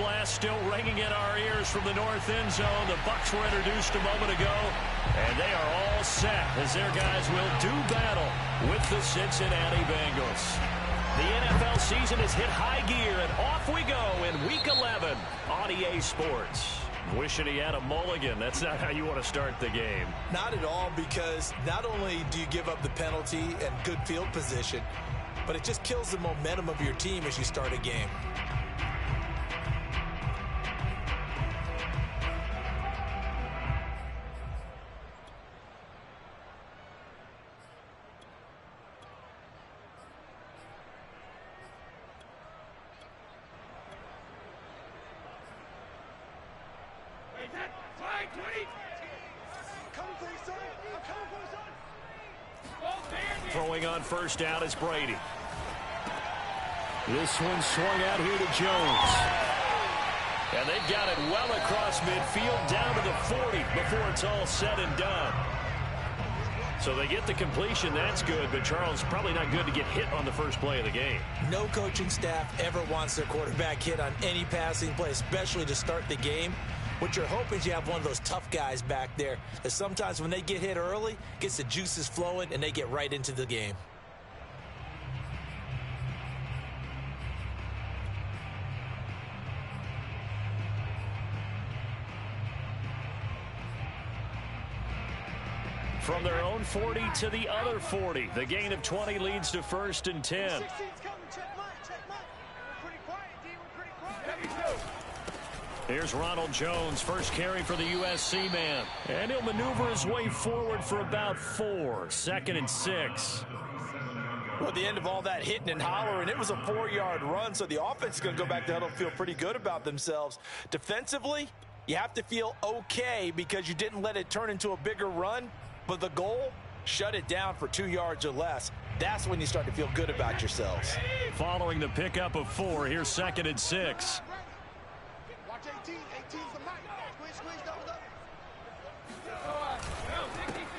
blast still ringing in our ears from the north end zone. The Bucs were introduced a moment ago, and they are all set as their guys will do battle with the Cincinnati Bengals. The NFL season has hit high gear, and off we go in Week 11 on EA Sports. Wishing he had a mulligan. That's not how you want to start the game. Not at all, because not only do you give up the penalty and good field position, but it just kills the momentum of your team as you start a game. Throwing on first down is Brady. This one swung out here to Jones. And they've got it well across midfield down to the 40 before it's all said and done. So they get the completion. That's good, but Charles, probably not good to get hit on the first play of the game. No coaching staff ever wants their quarterback hit on any passing play, especially to start the game. What you're hoping is you have one of those tough guys back there that sometimes when they get hit early, gets the juices flowing and they get right into the game. From their own 40 to the other 40. The gain of 20 leads to 1st and 10. Here's Ronald Jones, first carry for the USC man. And he'll maneuver his way forward for about 4. 2nd and 6. Well, at the end of all that hitting and hollering, it was a 4-yard run, so the offense is going to go back to huddle, feel pretty good about themselves. Defensively, you have to feel okay because you didn't let it turn into a bigger run, but the goal, shut it down for 2 yards or less. That's when you start to feel good about yourselves. Following the pickup of 4, here's 2nd and 6.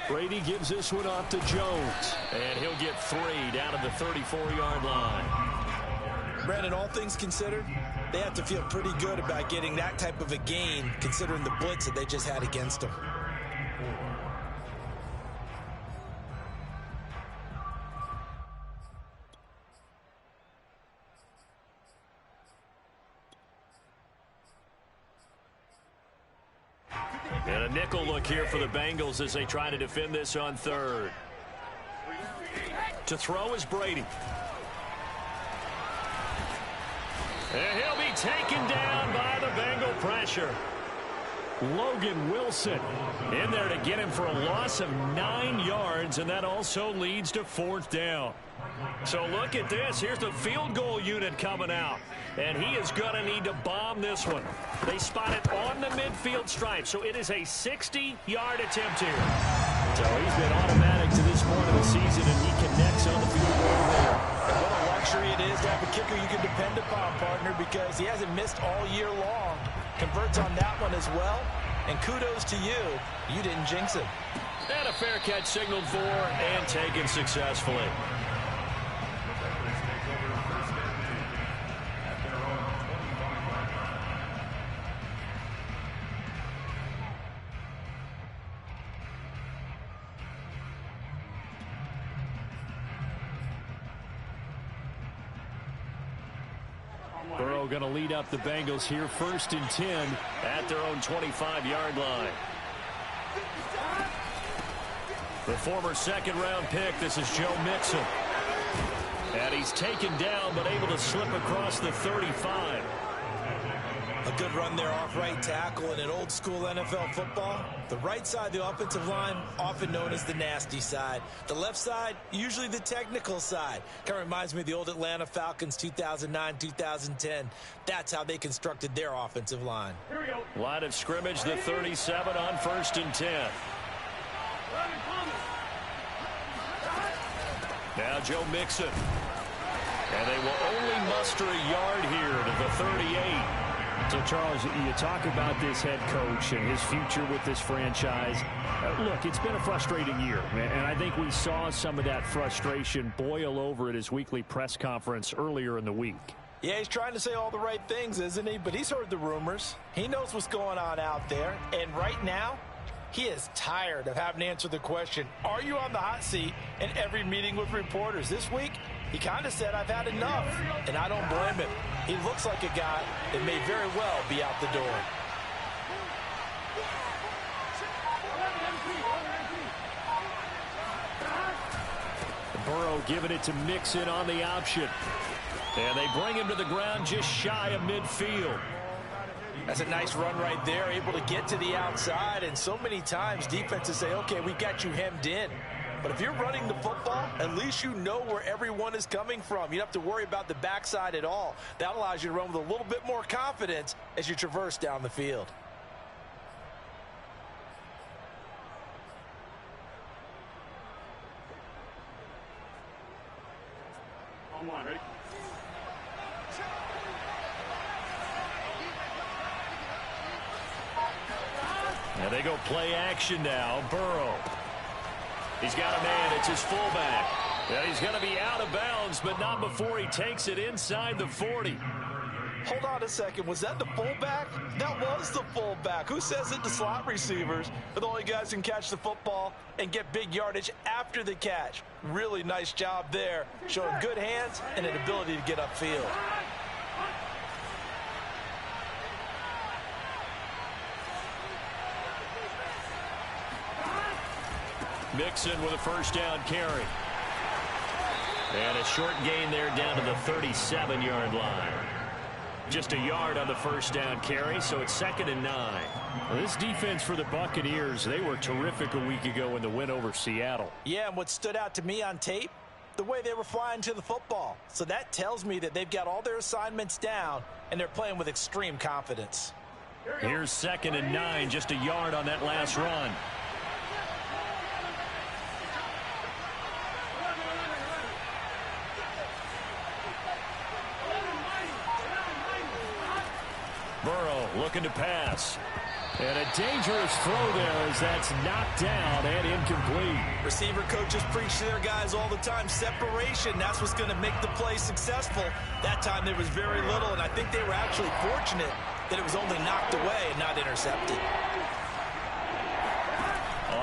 Brady gives this one off to Jones, and he'll get 3 down to the 34-yard line. Brandon, all things considered, they have to feel pretty good about getting that type of a gain considering the blitz that they just had against them. And a nickel look here for the Bengals as they try to defend this on 3rd. To throw is Brady. And he'll be taken down by the Bengal pressure. Logan Wilson in there to get him for a loss of 9 yards, and that also leads to 4th down. So look at this. Here's the field goal unit coming out, and he is going to need to bomb this one. They spot it on the midfield stripe, so it is a 60-yard attempt here. So he's been automatic to this point of the season, and he connects on the field goal there. What a luxury it is to have a kicker you can depend upon, partner, because he hasn't missed all year long. Converts on that one as well, and kudos to you. You didn't jinx him. And a fair catch signaled for and taken successfully. Burrow going to lead up the Bengals here, 1st and 10 at their own 25-yard line. The former 2nd-round pick, this is Joe Mixon. And he's taken down but able to slip across the 35. A good run there off right tackle in an old school NFL football. The right side of the offensive line, often known as the nasty side. The left side, usually the technical side. Kind of reminds me of the old Atlanta Falcons 2009-2010. That's how they constructed their offensive line. Here we go. Line of scrimmage, the 37 on 1st and 10. Now Joe Mixon. And they will only muster a yard here to the 38. So, Charles, you talk about this head coach and his future with this franchise. Look, it's been a frustrating year, and I think we saw some of that frustration boil over at his weekly press conference earlier in the week. Yeah, he's trying to say all the right things, isn't he? But he's heard the rumors. He knows what's going on out there. And right now, he is tired of having to answer the question, are you on the hot seat, in every meeting with reporters. This week, he kind of said, I've had enough. And I don't blame him. He looks like a guy that may very well be out the door. Burrow giving it to Mixon on the option. And they bring him to the ground just shy of midfield. That's a nice run right there, able to get to the outside. And so many times defenses say, okay, we got you hemmed in. But if you're running the football, at least you know where everyone is coming from. You don't have to worry about the backside at all. That allows you to run with a little bit more confidence as you traverse down the field. Ready? Now they go play action now. Burrow. He's got a man. It's his fullback. Yeah, he's going to be out of bounds, but not before he takes it inside the 40. Hold on a second. Was that the fullback? That was the fullback. Who says it? The slot receivers are the only guys who can catch the football and get big yardage after the catch. Really nice job there, showing good hands and an ability to get upfield. Mixon with a first down carry. And a short gain there down to the 37-yard line. Just a yard on the first down carry, so it's 2nd and 9. Well, this defense for the Buccaneers, they were terrific a week ago in the win over Seattle. Yeah, and what stood out to me on tape, the way they were flying to the football. So that tells me that they've got all their assignments down, and they're playing with extreme confidence. Here's 2nd and 9, just a yard on that last run. Burrow looking to pass. And a dangerous throw there as that's knocked down and incomplete. Receiver coaches preach to their guys all the time. Separation, that's what's going to make the play successful. That time there was very little, and I think they were actually fortunate that it was only knocked away and not intercepted.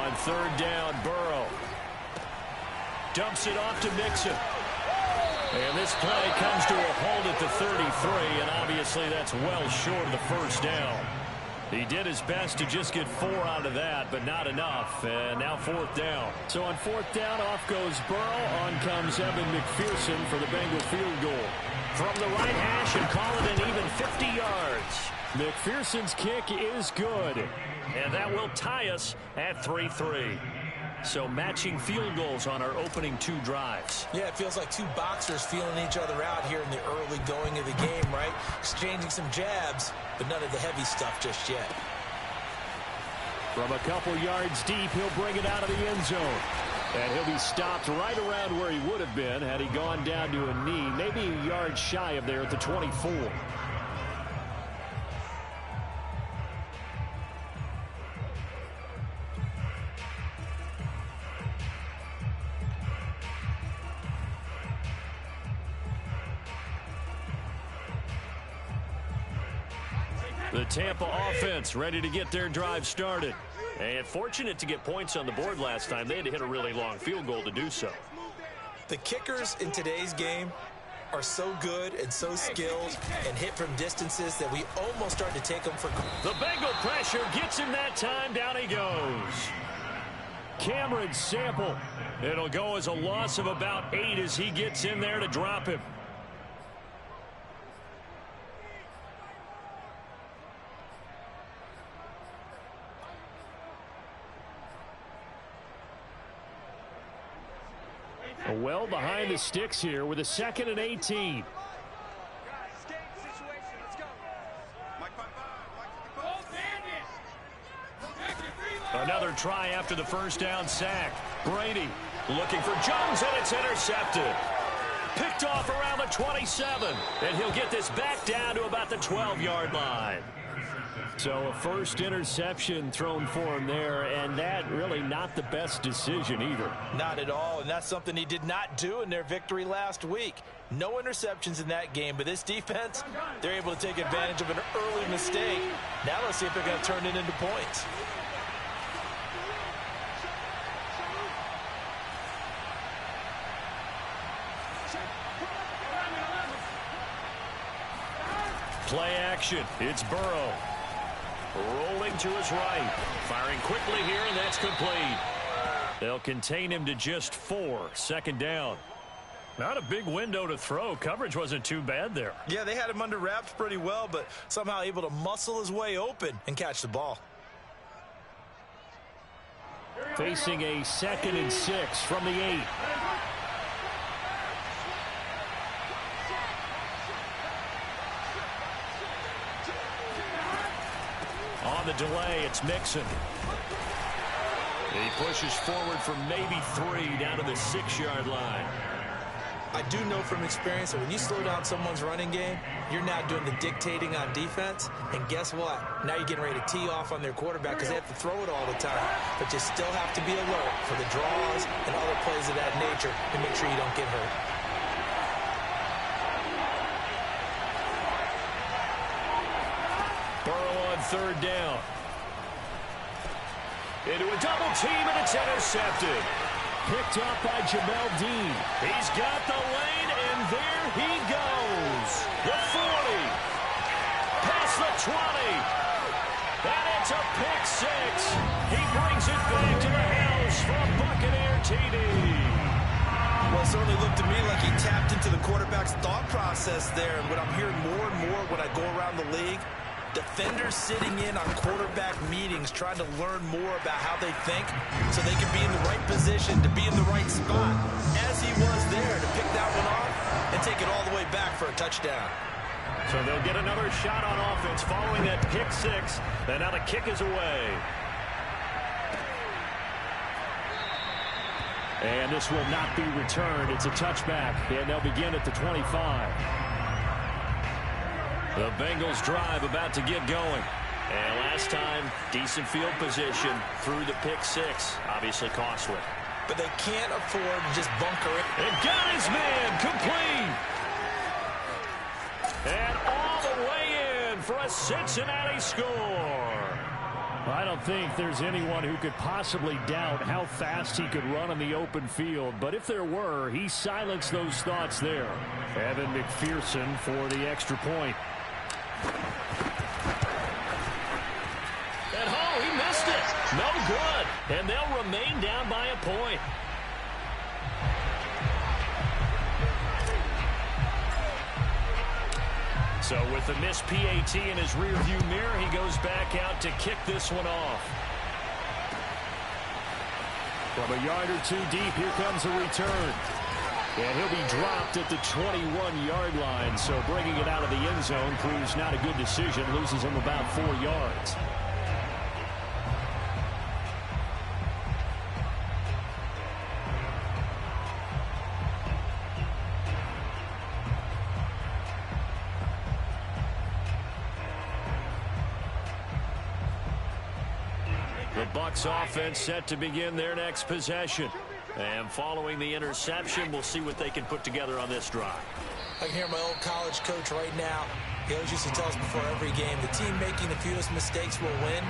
On 3rd down, Burrow dumps it off to Mixon. And this play comes to a halt at the 33, and obviously that's well short of the first down. He did his best to just get 4 out of that, but not enough. And now 4th down. So on 4th down, off goes Burrow. On comes Evan McPherson for the Bengal field goal. From the right hash and call it an even 50 yards. McPherson's kick is good. And that will tie us at 3-3. So matching field goals on our opening 2 drives. Yeah, it feels like 2 boxers feeling each other out here in the early going of the game, right? Exchanging some jabs, but none of the heavy stuff just yet. From a couple yards deep, he'll bring it out of the end zone. And he'll be stopped right around where he would have been had he gone down to a knee, maybe a yard shy of there at the 24. The Tampa offense ready to get their drive started. And fortunate to get points on the board last time. They had to hit a really long field goal to do so. The kickers in today's game are so good and so skilled and hit from distances that we almost start to take them for granted. The Bengal pressure gets him that time. Down he goes. Cameron Sample. It'll go as a loss of about 8 as he gets in there to drop him. Well behind the sticks here with a 2nd and 18. Another try after the first down sack. Brady looking for Jones, and it's intercepted. Picked off around the 27. And he'll get this back down to about the 12-yard line. So a first interception thrown for him there, and that really not the best decision either. Not at all, and that's something he did not do in their victory last week. No interceptions in that game, but this defense, they're able to take advantage of an early mistake. Now let's see if they're going to turn it into points. Play action. It's Burrow. Rolling to his right. Firing quickly here, and that's complete. They'll contain him to just 4. Second down. Not a big window to throw. Coverage wasn't too bad there. Yeah, they had him under wraps pretty well, but somehow able to muscle his way open and catch the ball. Facing a 2nd and 6 from the 8. On the delay, it's Mixon. He pushes forward for maybe 3 down to the 6-yard line. I do know from experience that when you slow down someone's running game, you're now doing the dictating on defense. And guess what? Now you're getting ready to tee off on their quarterback because they have to throw it all the time. But you still have to be alert for the draws and other plays of that nature to make sure you don't get hurt. Burrow on 3rd down. Into a double team, and it's intercepted. Picked up by Jamel Dean. He's got the lane, and there he goes. The 40. Past the 20. And it's a pick 6. He brings it back to the house for a Buccaneer TD. Well, it certainly looked to me like he tapped into the quarterback's thought process there. And what I'm hearing more and more when I go around the league, defenders sitting in on quarterback meetings trying to learn more about how they think so they can be in the right position to be in the right spot, as he was there to pick that one off and take it all the way back for a touchdown. So they'll get another shot on offense following that pick 6, and now the kick is away. And this will not be returned. It's a touchback, and they'll begin at the 25. The Bengals drive about to get going. And last time, decent field position through the pick 6. Obviously costly. But they can't afford to just bunker it. And got his man complete. And all the way in for a Cincinnati score. I don't think there's anyone who could possibly doubt how fast he could run on the open field. But if there were, he silenced those thoughts there. Evan McPherson for the extra point. And oh, he missed it. No good. And they'll remain down by a point. So with the missed PAT in his rearview mirror, he goes back out to kick this one off. From a yard or 2 deep, here comes a return. And he'll be dropped at the 21-yard line. So bringing it out of the end zone proves not a good decision. Loses him about 4 yards. The Bucs offense set to begin their next possession. And following the interception, we'll see what they can put together on this drive. I can hear my old college coach right now. He always used to tell us before every game, the team making the fewest mistakes will win.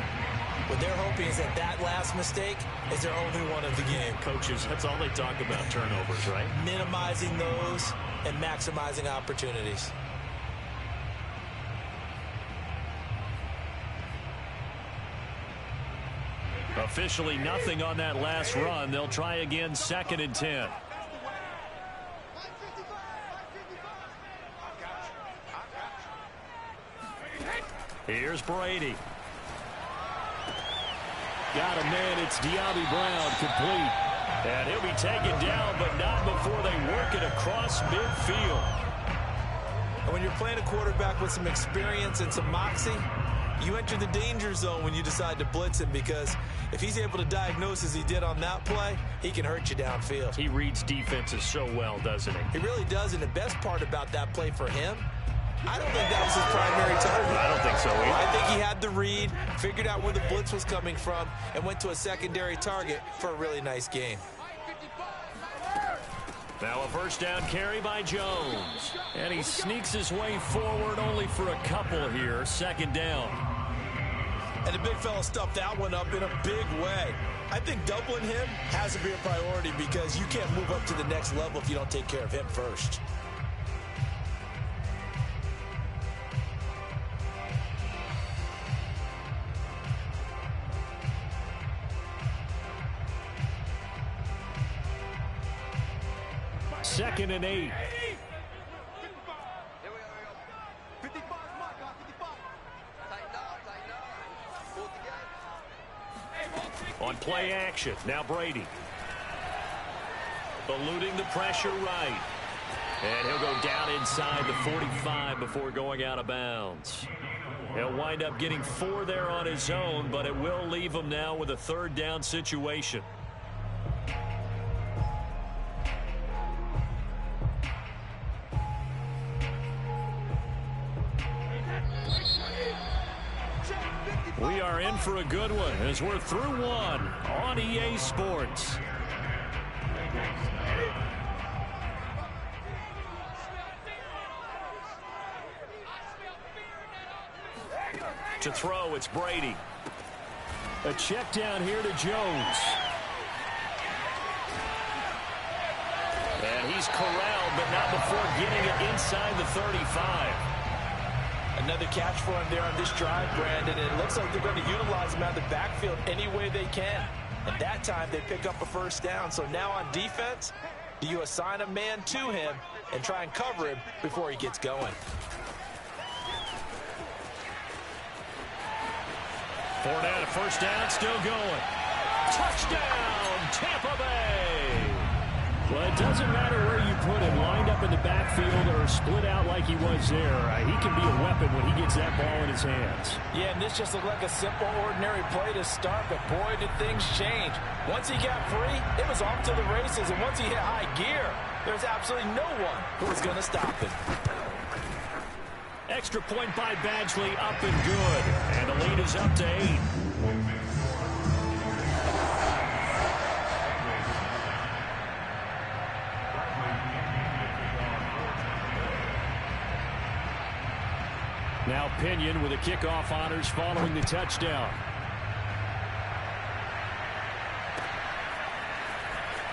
What they're hoping is that that last mistake is their only one of the game. Coaches, that's all they talk about, turnovers, right? Minimizing those and maximizing opportunities. Officially nothing on that last run. They'll try again, 2nd and 10. Here's Brady. Got a man. It's De'Ami Brown, complete. And he'll be taken down, but not before they work it across midfield. And when you're playing a quarterback with some experience and some moxie, you enter the danger zone when you decide to blitz him, because if he's able to diagnose as he did on that play, he can hurt you downfield. He reads defenses so well, doesn't he? He really does, and the best part about that play for him, I don't think that was his primary target. I don't think so either. I think he had the read, figured out where the blitz was coming from, and went to a secondary target for a really nice gain. Now a first down carry by Jones. And he sneaks his way forward only for a couple here. Second down. And the big fella stuffed that one up in a big way. I think doubling him has to be a priority, because you can't move up to the next level if you don't take care of him first. Second and 8. On play action, now Brady. Eluding the pressure right. And he'll go down inside the 45 before going out of bounds. He'll wind up getting 4 there on his own, but it will leave him now with a third down situation. We are in for a good one as we're through one on EA Sports. To throw, it's Brady. A check down here to Jones. And he's corralled, but not before getting it inside the 35. Another catch for him there on this drive, Brandon. And it looks like they're going to utilize him out of the backfield any way they can. At that time, they pick up a first down. So now on defense, do you assign a man to him and try and cover him before he gets going? Fournette, a first down, still going. Touchdown, Tampa Bay. Well, it doesn't matter where you put him, lined up in the backfield or split out like he was there. He can be a weapon when he gets that ball in his hands. Yeah, and this just looked like a simple, ordinary play to start, but boy, did things change. Once he got free, it was off to the races, and once he hit high gear, there's absolutely no one who was going to stop him. Extra point by Badgley, up and good. And the lead is up to 8. Now Pinion with the kickoff honors following the touchdown.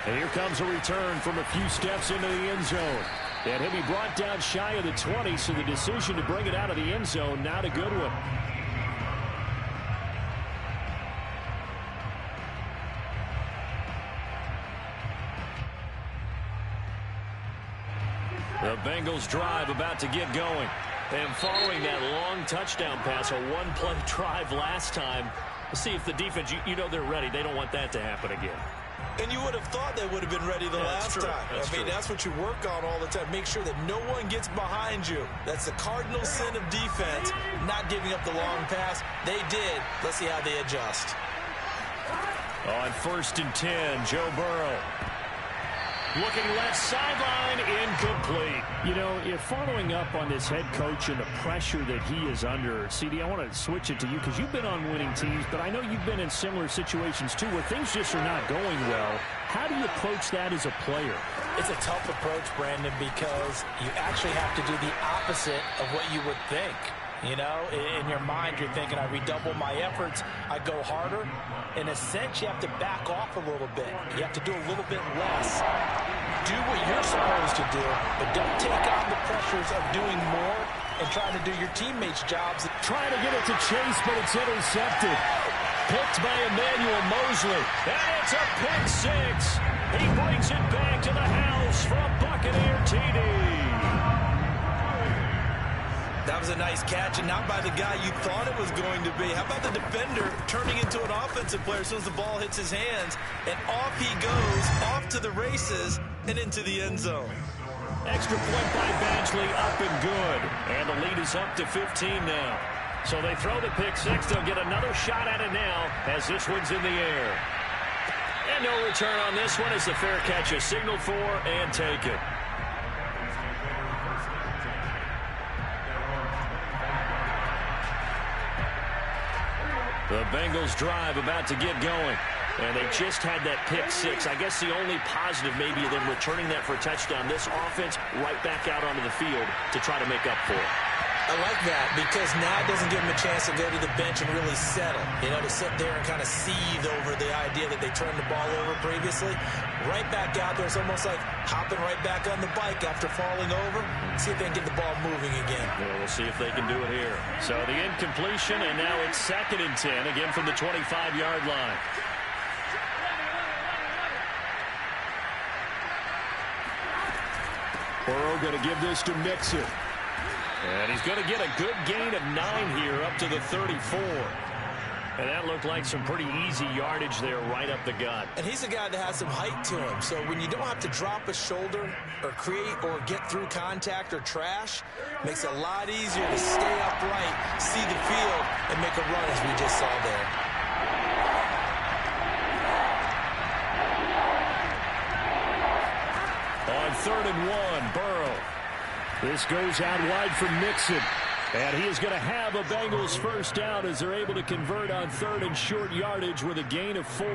And here comes a return from a few steps into the end zone. And he'll be brought down shy of the 20, so the decision to bring it out of the end zone, not a good one. The Bengals drive about to get going. And following that long touchdown pass, a one-play drive last time, let's see if the defense, you know they're ready. They don't want that to happen again. And you would have thought they would have been ready the last time. That's what you work on all the time. Make sure that no one gets behind you. That's the cardinal sin of defense, not giving up the long pass. They did. Let's see how they adjust. On 1st and 10, Joe Burrow. Looking left sideline, incomplete. You know, if following up on this head coach and the pressure that he is under, CD, I want to switch it to you because you've been on winning teams, but I know you've been in similar situations too where things just are not going well. How do you approach that as a player? It's a tough approach, Brandon, because you actually have to do the opposite of what you would think. You know, in your mind, you're thinking, I redouble my efforts, I go harder. In a sense, you have to back off a little bit. You have to do a little bit less. Do what you're supposed to do, but don't take on the pressures of doing more and trying to do your teammates' jobs. Trying to get it to Chase, but it's intercepted. Picked by Emmanuel Mosley. And it's a pick six. He brings it back to the house for a Buccaneer TD. That was a nice catch, and not by the guy you thought it was going to be. How about the defender turning into an offensive player as soon as the ball hits his hands, and off he goes, off to the races, and into the end zone. Extra point by Badgley, up and good. And the lead is up to 15 now. So they throw the pick six. They'll get another shot at it now as this one's in the air. And no return on this one as the fair catch is signaled for and taken. The Bengals drive about to get going. And they just had that pick six. I guess the only positive maybe of them returning that for a touchdown. This offense right back out onto the field to try to make up for it. I like that because now it doesn't give them a chance to go to the bench and really settle. You know, to sit there and kind of seethe over the idea that they turned the ball over previously. Right back out there. It's almost like hopping right back on the bike after falling over. See if they can get the ball moving again. Yeah, we'll see if they can do it here. So the incompletion, and now it's 2nd and 10, again from the 25-yard line. Burrow going to give this to Mixon. And he's going to get a good gain of 9 here up to the 34. And that looked like some pretty easy yardage there right up the gut. And he's a guy that has some height to him. So when you don't have to drop a shoulder or create or get through contact or trash, makes it a lot easier to stay upright, see the field, and make a run as we just saw there. On 3rd and 1, Burrow. This goes out wide for Mixon. And he is going to have a Bengals first down as they're able to convert on 3rd and short yardage with a gain of 4.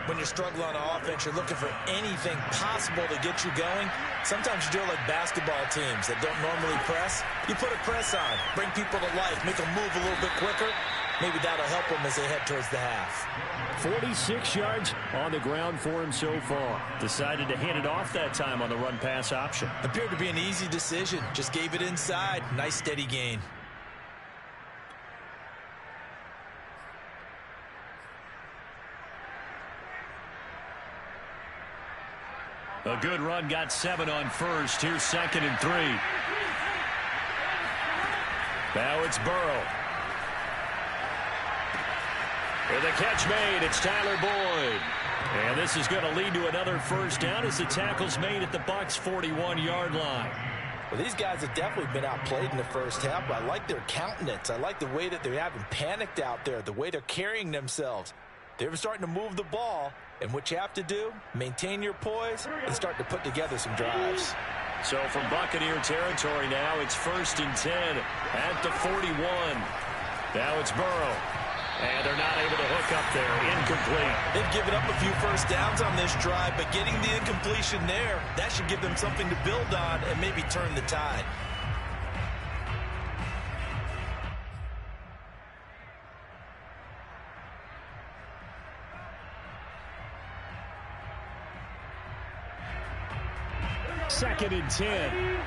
When you're struggling on offense, you're looking for anything possible to get you going. Sometimes you do it like basketball teams that don't normally press. You put a press on, bring people to life, make them move a little bit quicker. Maybe that'll help them as they head towards the half. 46 yards on the ground for him so far. Decided to hand it off that time on the run-pass option. Appeared to be an easy decision. Just gave it inside. Nice steady gain. A good run, got 7 on first. Here's 2nd and 3. Now it's Burrow. With a catch made, it's Tyler Boyd. And this is going to lead to another first down as the tackle's made at the Bucs' 41-yard line. Well, these guys have definitely been outplayed in the first half, but I like their countenance. I like the way that they haven't panicked out there, the way they're carrying themselves. They're starting to move the ball, and what you have to do, maintain your poise and start to put together some drives. So from Buccaneer territory now, it's 1st and 10 at the 41. Now it's Burrow. And they're not able to hook up there. Incomplete. They've given up a few first downs on this drive, but getting the incompletion there, that should give them something to build on and maybe turn the tide. Second and 10.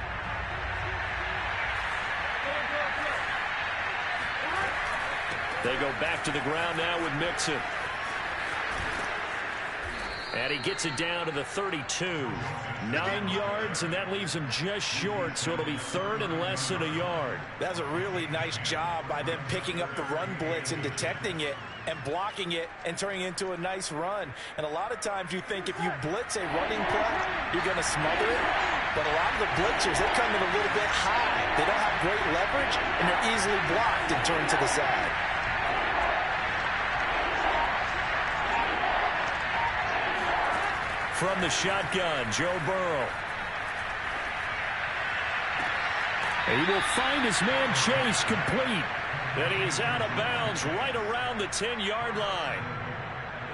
They go back to the ground now with Mixon. And he gets it down to the 32. 9 yards, and that leaves him just short, so it'll be 3rd and less than a yard. That's a really nice job by them picking up the run blitz and detecting it and blocking it and turning it into a nice run. And a lot of times you think if you blitz a running play, you're going to smother it. But a lot of the blitzers, they come in a little bit high. They don't have great leverage, and they're easily blocked and turned to the side. From the shotgun, Joe Burrow. He will find his man Chase complete. And he is out of bounds right around the 10-yard line.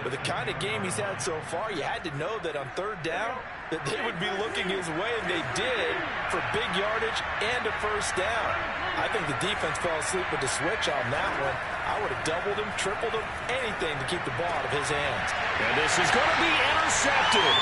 With the kind of game he's had so far, you had to know that on 3rd down that they would be looking his way, and they did, for big yardage and a first down. I think the defense fell asleep with the switch on that one. I would have doubled him, tripled him, anything to keep the ball out of his hands. And this is going to be intercepted.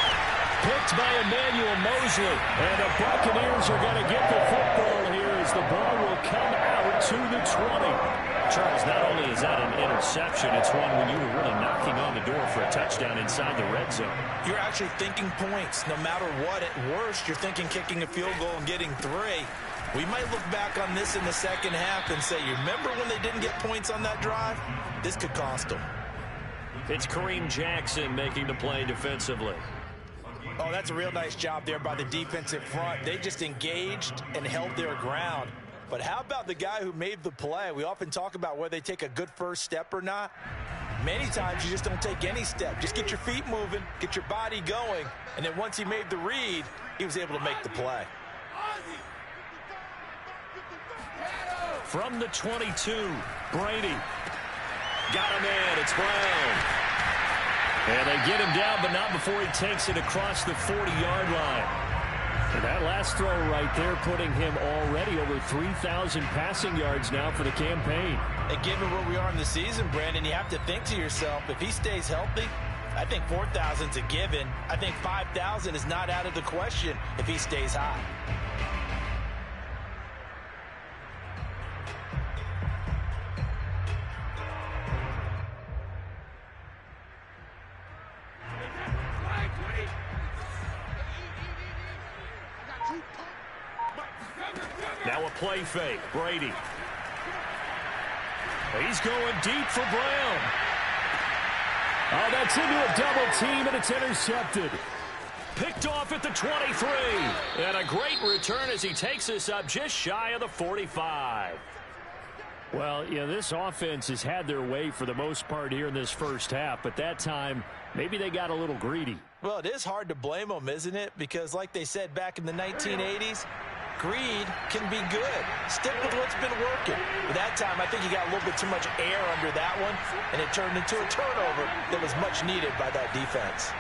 Picked by Emmanuel Mosley. And the Buccaneers are going to get the football here as the ball will come out to the 20. Charles, not only is that an interception, it's one when you were really knocking on the door for a touchdown inside the red zone. You're actually thinking points. No matter what, at worst, you're thinking kicking a field goal and getting 3. We might look back on this in the second half and say, you remember when they didn't get points on that drive? This could cost them. It's Kareem Jackson making the play defensively. Oh, that's a real nice job there by the defensive front. They just engaged and held their ground. But how about the guy who made the play? We often talk about whether they take a good first step or not. Many times you just don't take any step. Just get your feet moving, get your body going, and then once he made the read, he was able to make the play. From the 22, Brady. Got him in. It's Brown. And they get him down, but not before he takes it across the 40-yard line. And that last throw right there putting him already over 3,000 passing yards now for the campaign. And given where we are in the season, Brandon, you have to think to yourself, if he stays healthy, I think 4,000's a given. I think 5,000 is not out of the question if he stays high. Now a play fake. Brady. He's going deep for Brown. Oh, that's into a double team, and it's intercepted. Picked off at the 23. And a great return as he takes us up just shy of the 45. Well, you know, this offense has had their way for the most part here in this first half, but that time, maybe they got a little greedy. Well, it is hard to blame them, isn't it? Because like they said back in the 1980s, greed can be good. Stick with what's been working. But that time, I think he got a little bit too much air under that one, and it turned into a turnover that was much needed by that defense.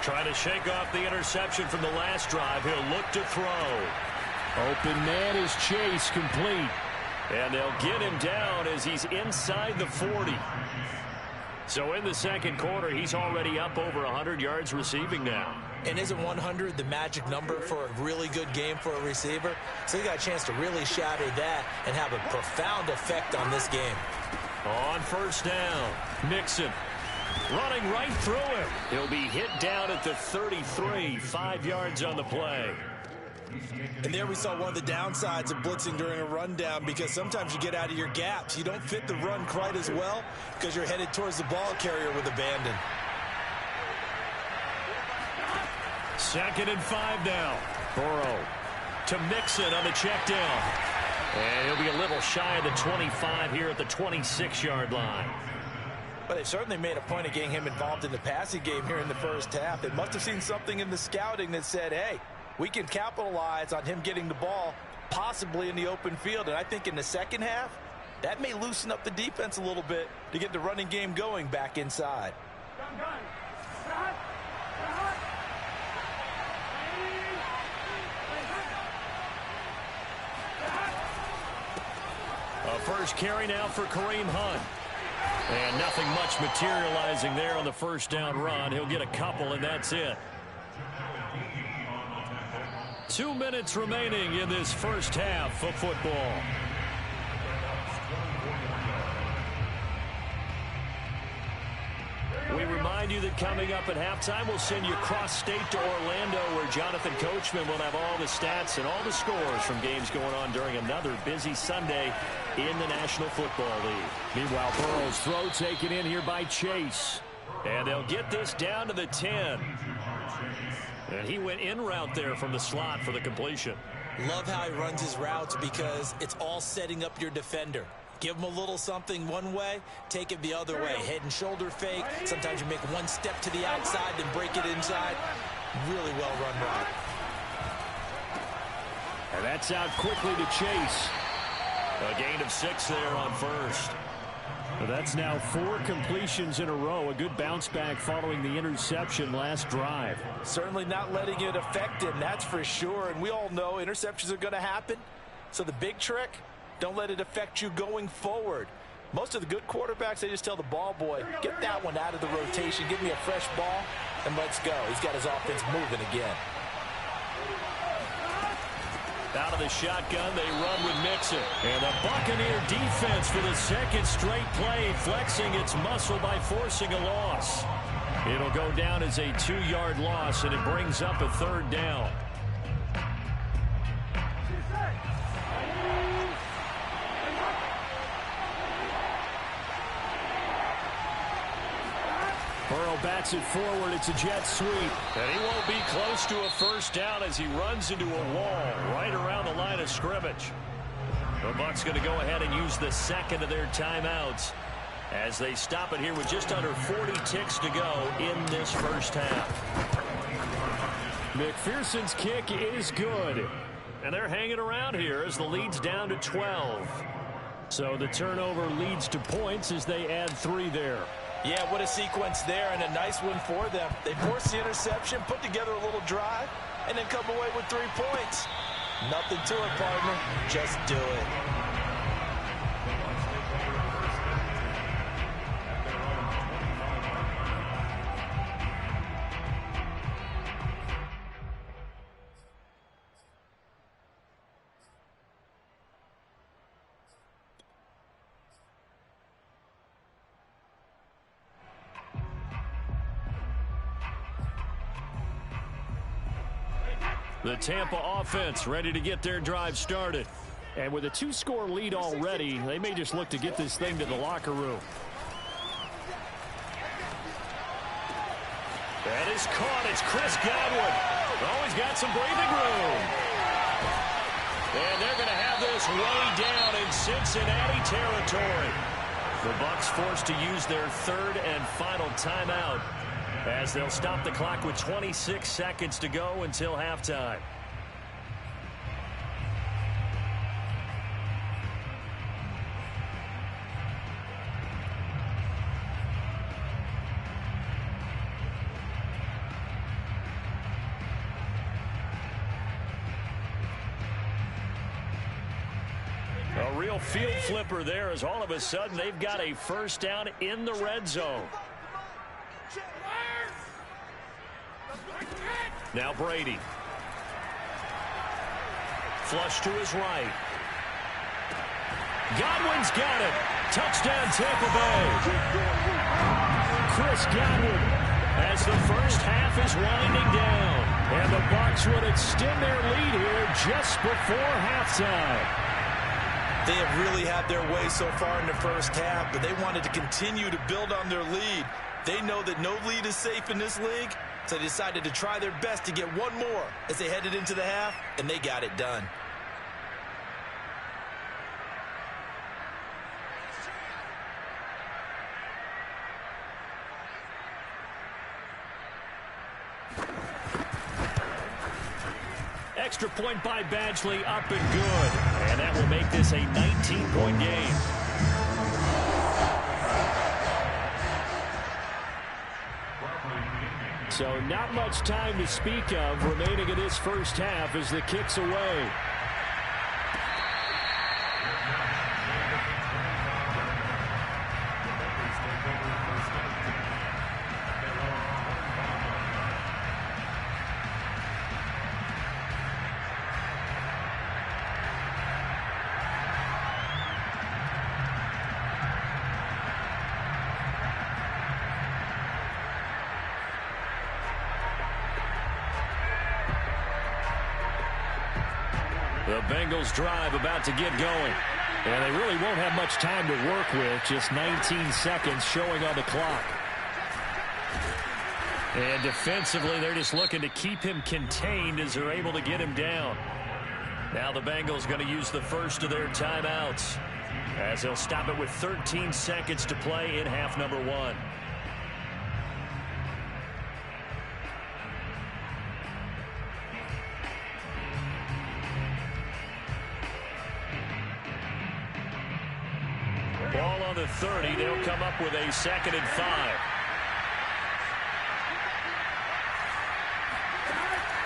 Trying to shake off the interception from the last drive. He'll look to throw. Open man is Chase, complete. And they'll get him down as he's inside the 40. So in the second quarter, he's already up over 100 yards receiving now. And isn't 100 the magic number for a really good game for a receiver? So he got a chance to really shatter that and have a profound effect on this game. On first down, Mixon running right through him. He'll be hit down at the 33, 5 yards on the play. And there we saw one of the downsides of blitzing during a rundown, because sometimes you get out of your gaps. You don't fit the run quite as well because you're headed towards the ball carrier with abandon. 2nd and 5 now. Burrow to Mixon on the check down. And he'll be a little shy of the 25 here at the 26-yard line. But they've certainly made a point of getting him involved in the passing game here in the first half. They must have seen something in the scouting that said, hey, we can capitalize on him getting the ball possibly in the open field. And I think in the second half, that may loosen up the defense a little bit to get the running game going back inside. A first carry now for Kareem Hunt. And nothing much materializing there on the first down run. He'll get a couple, and that's it. 2 minutes remaining in this first half of football. We remind you that coming up at halftime, we'll send you cross-state to Orlando, where Jonathan Coachman will have all the stats and all the scores from games going on during another busy Sunday in the National Football League. Meanwhile, Burrow's throw taken in here by Chase. And they'll get this down to the 10. And he went in route there from the slot for the completion. Love how he runs his routes, because it's all setting up your defender. Give him a little something one way, take it the other way. Head and shoulder fake. Sometimes you make one step to the outside, then break it inside. Really well run route. And that's out quickly to Chase. A gain of 6 there on first. Well, that's now 4 completions in a row. A good bounce back following the interception last drive. Certainly not letting it affect him, that's for sure. And we all know interceptions are going to happen. So the big trick, don't let it affect you going forward. Most of the good quarterbacks, they just tell the ball boy, get that one out of the rotation, give me a fresh ball, and let's go. He's got his offense moving again. Out of the shotgun, they run with Mixon. And the Buccaneer defense for the second straight play, flexing its muscle by forcing a loss. It'll go down as a 2-yard loss, and it brings up a 3rd down. Burrow bats it forward. It's a jet sweep. And he won't be close to a first down as he runs into a wall right around the line of scrimmage. The Bucs going to go ahead and use the second of their timeouts as they stop it here with just under 40 ticks to go in this first half. McPherson's kick is good. And they're hanging around here as the lead's down to 12. So the turnover leads to points as they add 3 there. Yeah, what a sequence there, and a nice one for them. They forced the interception, put together a little drive, and then come away with 3 points. Nothing to it, partner. Just do it. The Tampa offense ready to get their drive started. And with a 2-score lead already, they may just look to get this thing to the locker room. That is caught. It's Chris Godwin. Always got some breathing room. And they're going to have this way down in Cincinnati territory. The Bucs forced to use their third and final timeout as they'll stop the clock with 26 seconds to go until halftime. A real field flipper there as all of a sudden they've got a first down in the red zone. Now Brady. Flush to his right. Godwin's got it. Touchdown Tampa Bay. Chris Godwin as the first half is winding down. And the Bucs would extend their lead here just before halftime. They have really had their way so far in the first half, but they wanted to continue to build on their lead. They know that no lead is safe in this league, so they decided to try their best to get one more as they headed into the half, and they got it done. Extra point by Badgley, up and good. And that will make this a 19-point game. So not much time to speak of remaining in this first half as the kick's away. The Bengals drive about to get going. And they really won't have much time to work with. Just 19 seconds showing on the clock. And defensively, they're just looking to keep him contained as they're able to get him down. Now the Bengals going to use the first of their timeouts as they'll stop it with 13 seconds to play in half number 1. Ball on the 30. They'll come up with a 2nd and 5.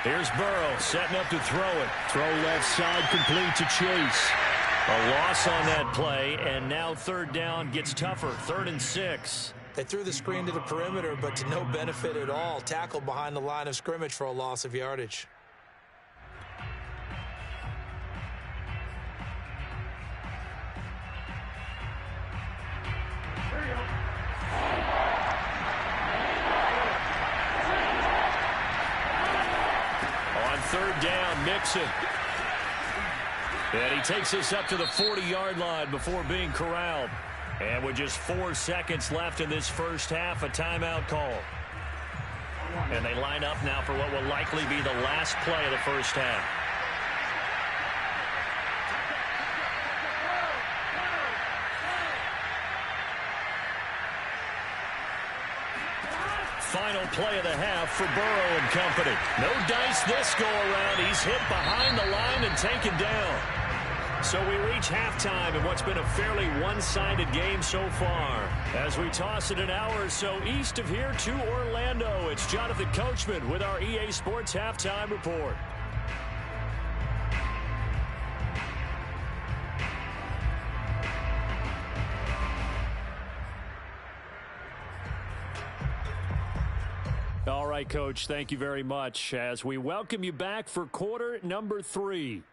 Here's Burrow setting up to throw it. Throw left side complete to Chase. A loss on that play, and now 3rd down gets tougher. 3rd and 6. They threw the screen to the perimeter, but to no benefit at all. Tackled behind the line of scrimmage for a loss of yardage. On 3rd down, Mixon. And he takes us up to the 40-yard line before being corralled. And with just 4 seconds left in this first half, a timeout call. And they line up now for what will likely be the last play of the first half. Final play of the half for Burrow and company. No dice this go-around. He's hit behind the line and taken down. So we reach halftime in what's been a fairly one-sided game so far. As we toss it an hour or so east of here to Orlando, it's Jonathan Coachman with our EA Sports Halftime Report. All right, Coach, thank you very much as we welcome you back for quarter number 3.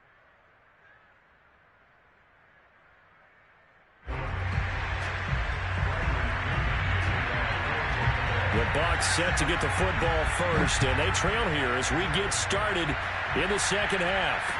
The Bucs set to get the football first, and they trail here as we get started in the second half.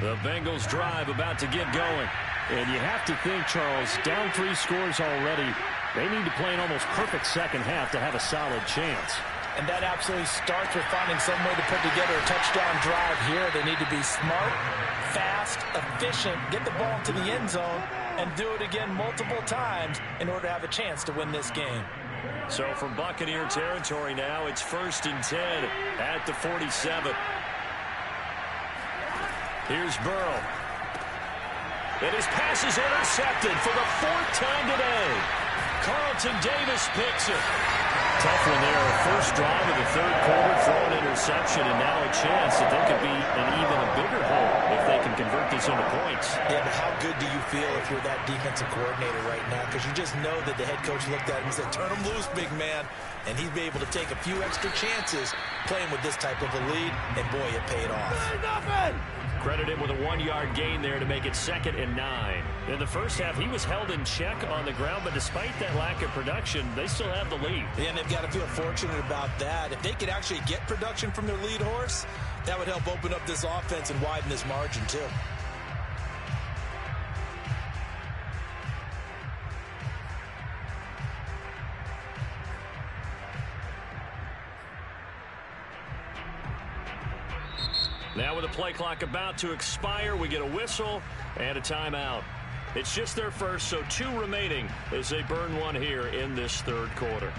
The Bengals drive about to get going. And you have to think, Charles, down 3 scores already. They need to play an almost perfect second half to have a solid chance. And that absolutely starts with finding some way to put together a touchdown drive here. They need to be smart, fast, efficient, get the ball to the end zone, and do it again multiple times in order to have a chance to win this game. So from Buccaneer territory now, it's 1st and 10 at the 47. Here's Burrow. And his pass is intercepted for the 4th time today. Carlton Davis picks it. Tough one there. First drive of the 3rd quarter, throw an interception, and now a chance that there could be an even a bigger hole if they can convert this into points. Yeah, but how good do you feel if you're that defensive coordinator right now? Because you just know that the head coach looked at him and said, turn him loose, big man. And he'd be able to take a few extra chances playing with this type of a lead, and boy, it paid off. Credit him with a 1-yard gain there to make it 2nd and 9. In the first half, he was held in check on the ground, but despite that lack of production, they still have the lead. And they've got to feel fortunate about that. If they could actually get production from their lead horse, that would help open up this offense and widen this margin too. Now with the play clock about to expire, we get a whistle and a timeout. It's just their first, so 2 remaining as they burn one here in this 3rd quarter.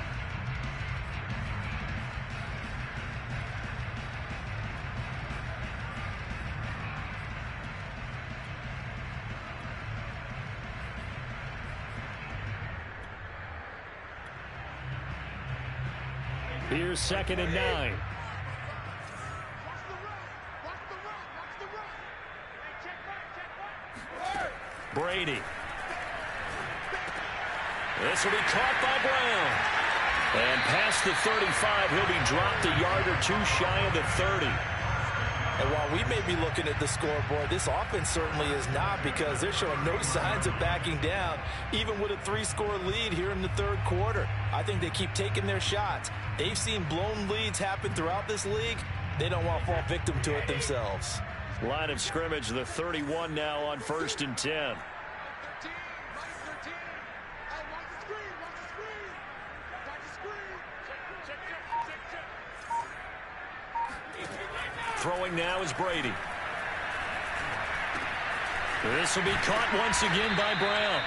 Here's 2nd and 9. Brady. This will be caught by Brown. And past the 35, he'll be dropped a yard or 2 shy of the 30. And while we may be looking at the scoreboard, this offense certainly is not, because they're showing no signs of backing down, even with a 3-score lead here in the 3rd quarter. I think they keep taking their shots. They've seen blown leads happen throughout this league. They don't want to fall victim to it themselves. Line of scrimmage, the 31 now on 1st and 10. Throwing now is Brady. This will be caught once again by Brown.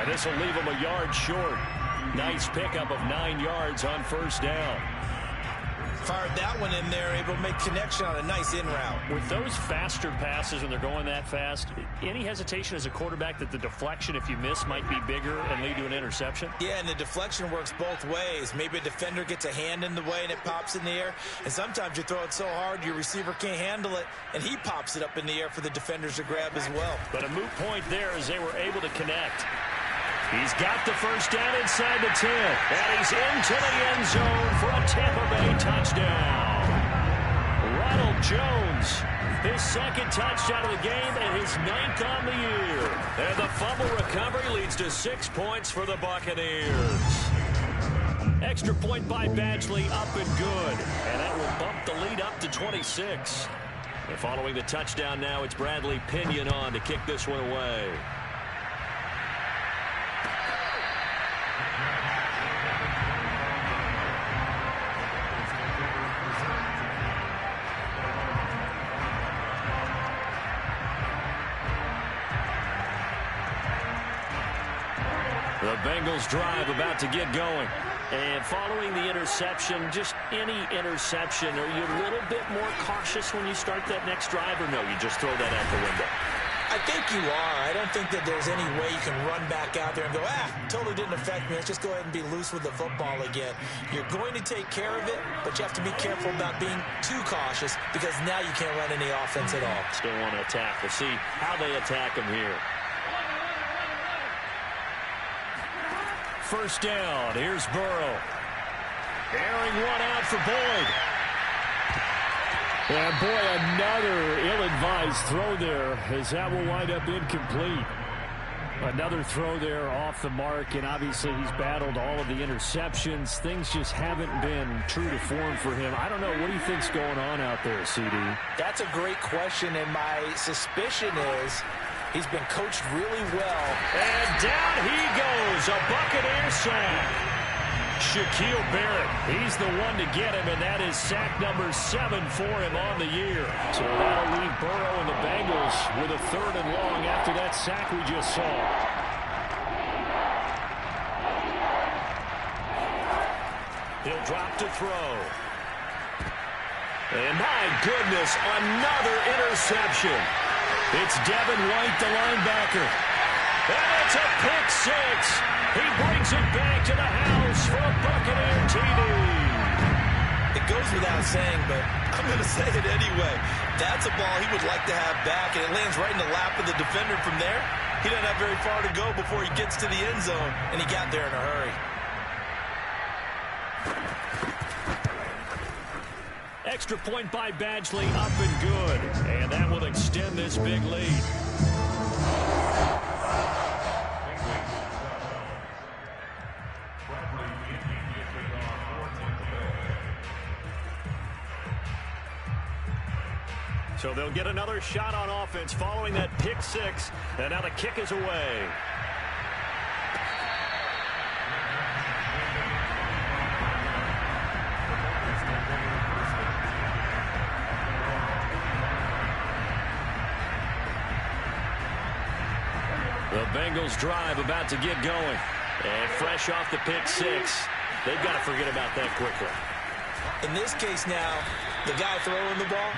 And this will leave him a yard short. Nice pickup of 9 yards on 1st down. Fired that one in there, able to make connection on a nice in route. With those faster passes when they're going that fast, any hesitation as a quarterback that the deflection, if you miss, might be bigger and lead to an interception? Yeah, and the deflection works both ways. Maybe a defender gets a hand in the way and it pops in the air. And sometimes you throw it so hard your receiver can't handle it, and he pops it up in the air for the defenders to grab as well. But a moot point there as they were able to connect. He's got the first down inside the 10. And he's into the end zone for a Tampa Bay touchdown. Jones. His second touchdown of the game and his 9th on the year. And the fumble recovery leads to 6 points for the Buccaneers. Extra point by Badgley, up and good. And that will bump the lead up to 26. And following the touchdown now, it's Bradley Pinion on to kick this one away. The Bengals drive about to get going. And following the interception, just any interception, are you a little bit more cautious when you start that next drive, or no, you just throw that out the window? I think you are. I don't think that there's any way you can run back out there and go, totally didn't affect me. Let's just go ahead and be loose with the football again. You're going to take care of it, but you have to be careful about being too cautious because now you can't run any offense at all. Still want to attack. We'll see how they attack him here. First down. Here's Burrow. Airing one out for Boyd. And boy, another ill-advised throw there as that will wind up incomplete. Another throw there off the mark, and obviously he's battled all of the interceptions. Things just haven't been true to form for him. I don't know. What do you think's going on out there, CD? That's a great question, and my suspicion is he's been coached really well. And down he goes. A Buccaneer sack. Shaquille Barrett, he's the one to get him, and that is sack number 7 for him on the year. So that'll leave Burrow and the Bengals with a 3rd and long after that sack we just saw. He'll drop to throw. And my goodness, another interception. It's Devin White, the linebacker. And it's a pick 6. He brings it back to the house for a Buccaneer TD. It goes without saying, but I'm going to say it anyway. That's a ball he would like to have back, and it lands right in the lap of the defender from there. He doesn't have very far to go before he gets to the end zone, and he got there in a hurry. Extra point by Badgley, up and good. And that will extend this big lead. So they'll get another shot on offense following that pick 6. And now the kick is away. The Bengals drive about to get going. And fresh off the pick 6, they've got to forget about that quickly. In this case now, the guy throwing the ball,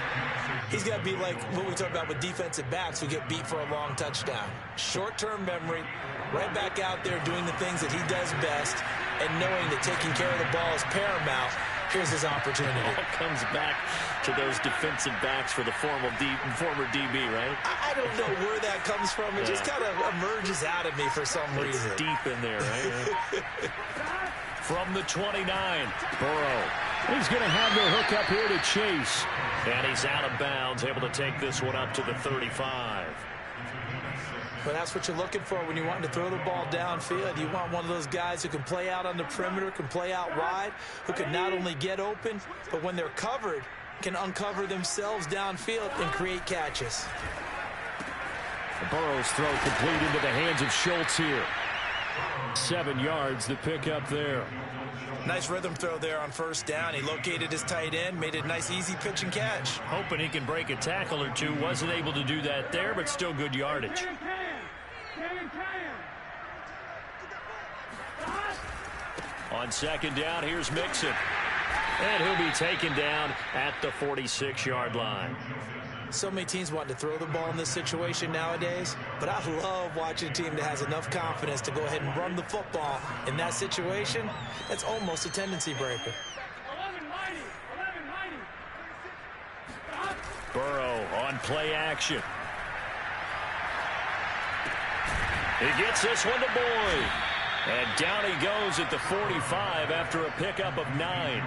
he's got to be like what we talk about with defensive backs who get beat for a long touchdown. Short-term memory, right back out there doing the things that he does best, and knowing that taking care of the ball is paramount. Here's his opportunity. It all comes back to those defensive backs for the former DB, right? I don't know where that comes from. It just kind of emerges out of me for some reason. It's deep in there, right? From the 29, Burrow. He's going to have the hook up here to Chase. And he's out of bounds, able to take this one up to the 35. But that's what you're looking for when you want to throw the ball downfield. You want one of those guys who can play out on the perimeter, can play out wide, who can not only get open, but when they're covered, can uncover themselves downfield and create catches. Burrow's throw complete into the hands of Schultz here. 7 yards, the pickup there. Nice rhythm throw there on first down. He located his tight end, made it a nice, easy pitch and catch. Hoping he can break a tackle or two. Wasn't able to do that there, but still good yardage. On second down, here's Mixon. And he'll be taken down at the 46-yard line. So many teams want to throw the ball in this situation nowadays, but I love watching a team that has enough confidence to go ahead and run the football in that situation. That's almost a tendency breaker. Burrow on play action. He gets this one to Boyd. And down he goes at the 45 after a pickup of 9.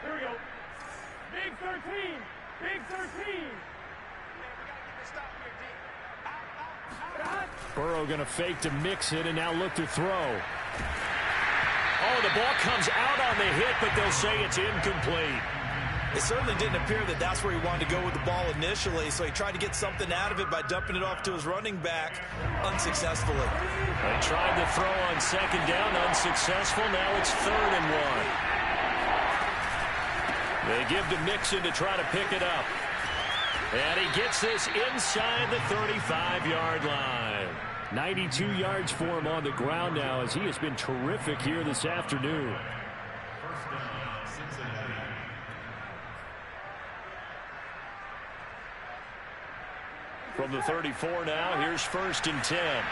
Here we go. Big 13. Big 13. Burrow going to fake to mix it and now look to throw. Oh, the ball comes out on the hit, but they'll say it's incomplete. It certainly didn't appear that that's where he wanted to go with the ball initially, so he tried to get something out of it by dumping it off to his running back unsuccessfully. They tried to throw on second down, unsuccessful. Now it's 3rd and 1. They give to Mixon to try to pick it up. And he gets this inside the 35-yard line. 92 yards for him on the ground now as he has been terrific here this afternoon. From the 34 now, here's 1st and 10.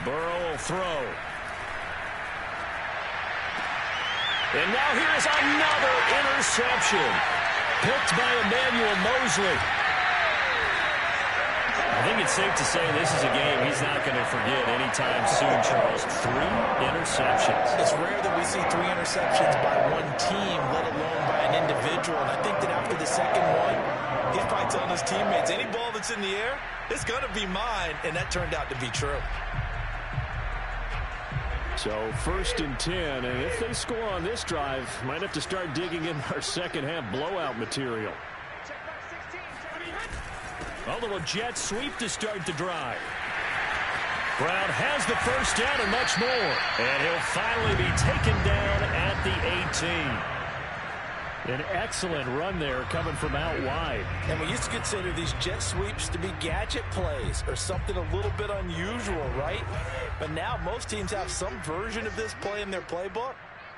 Burrow will throw. And now here's another interception. Picked by Emmanuel Mosley. I think it's safe to say this is a game he's not going to forget anytime soon, Charles. 3 interceptions. It's rare that we see 3 interceptions by one team, let alone by an individual. And I think that after the second one, he probably telling his teammates, any ball that's in the air, it's going to be mine. And that turned out to be true. So 1st and 10, and if they score on this drive, might have to start digging in our second half blowout material. A little jet sweep to start the drive. Brown has the first down and much more. And he'll finally be taken down at the 18. An excellent run there coming from out wide. And we used to consider these jet sweeps to be gadget plays or something a little bit unusual, right? But now most teams have some version of this play in their playbook.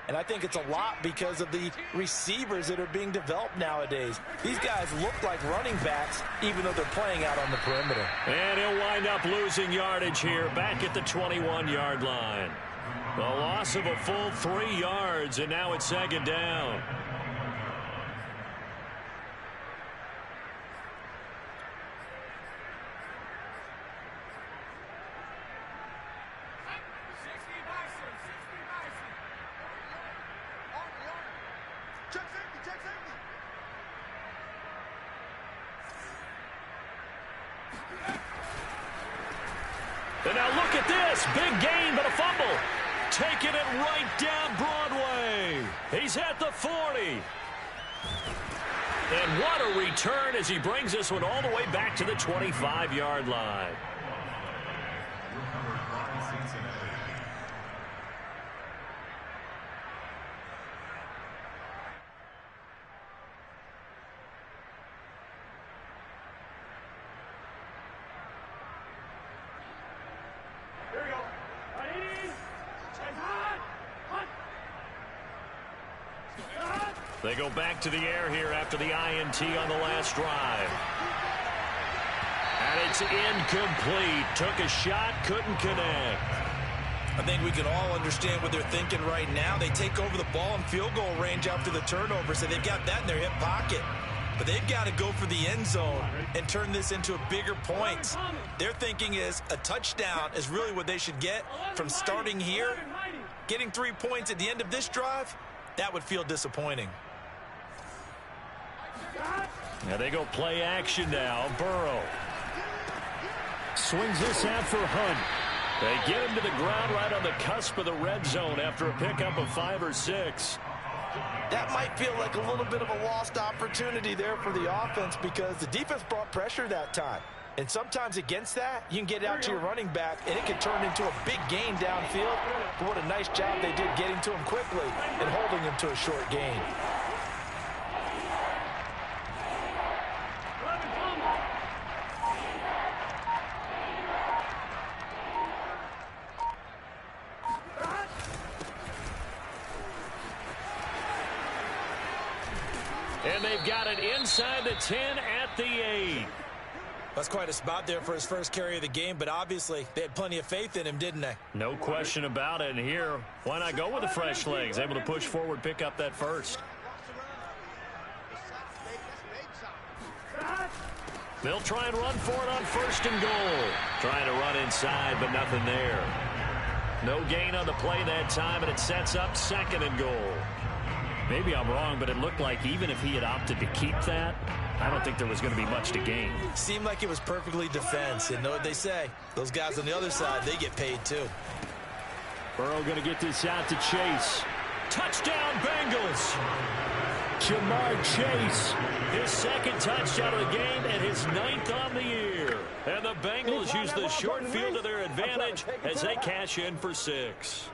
And I think it's a lot because of the receivers that are being developed nowadays. These guys look like running backs even though they're playing out on the perimeter. And he'll wind up losing yardage here back at the 21-yard line. The loss of a full 3 yards, and now it's 2nd down. And now look at this. Big gain, but a fumble. Taking it right down Broadway. He's at the 40. And what a return as he brings this one all the way back to the 25-yard line. They go back to the air here after the INT on the last drive. And it's incomplete. Took a shot, couldn't connect. I think we can all understand what they're thinking right now. They take over the ball in field goal range after the turnover, so they've got that in their hip pocket. But they've got to go for the end zone and turn this into a bigger point. Their thinking is a touchdown is really what they should get from starting here. Getting 3 points at the end of this drive, that would feel disappointing. Now they go play action now. Burrow swings this out for Hunt. They get him to the ground right on the cusp of the red zone after a pickup of 5 or 6. That might feel like a little bit of a lost opportunity there for the offense because the defense brought pressure that time. And sometimes against that, you can get out to your running back, and it can turn into a big gain downfield. But what a nice job they did getting to him quickly and holding him to a short gain. And they've got it inside the 10 at the 8. That's quite a spot there for his first carry of the game, but obviously they had plenty of faith in him, didn't they? No question about it. And here, why not go with the fresh legs? Able to push forward, pick up that first. They'll try and run for it on 1st and goal. Trying to run inside, but nothing there. No gain on the play that time, and it sets up 2nd and goal. Maybe I'm wrong, but it looked like even if he had opted to keep that, I don't think there was going to be much to gain. Seemed like it was perfectly defense. And know what they say? Those guys on the other side, they get paid too. Burrow going to get this out to Chase. Touchdown, Bengals! Jamar Chase, his 2nd touchdown of the game and his 9th on the year. And the Bengals use the short field to their advantage as they cash in for 6.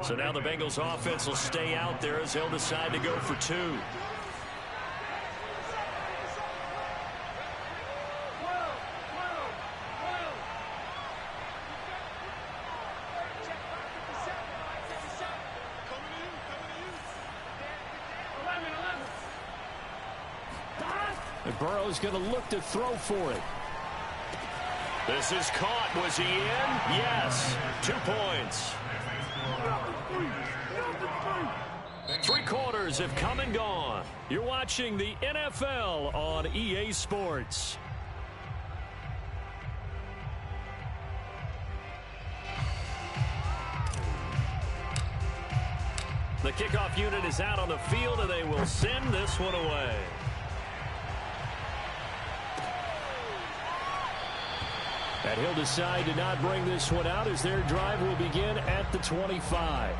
So now the Bengals offense will stay out there as they'll decide to go for 2. And Burrow's going to look to throw for it. This is caught. Was he in? Yes. 2 points. 3 quarters have come and gone. You're watching the NFL on EA Sports. The kickoff unit is out on the field, and they will send this one away. And he'll decide to not bring this one out as their drive will begin at the 25.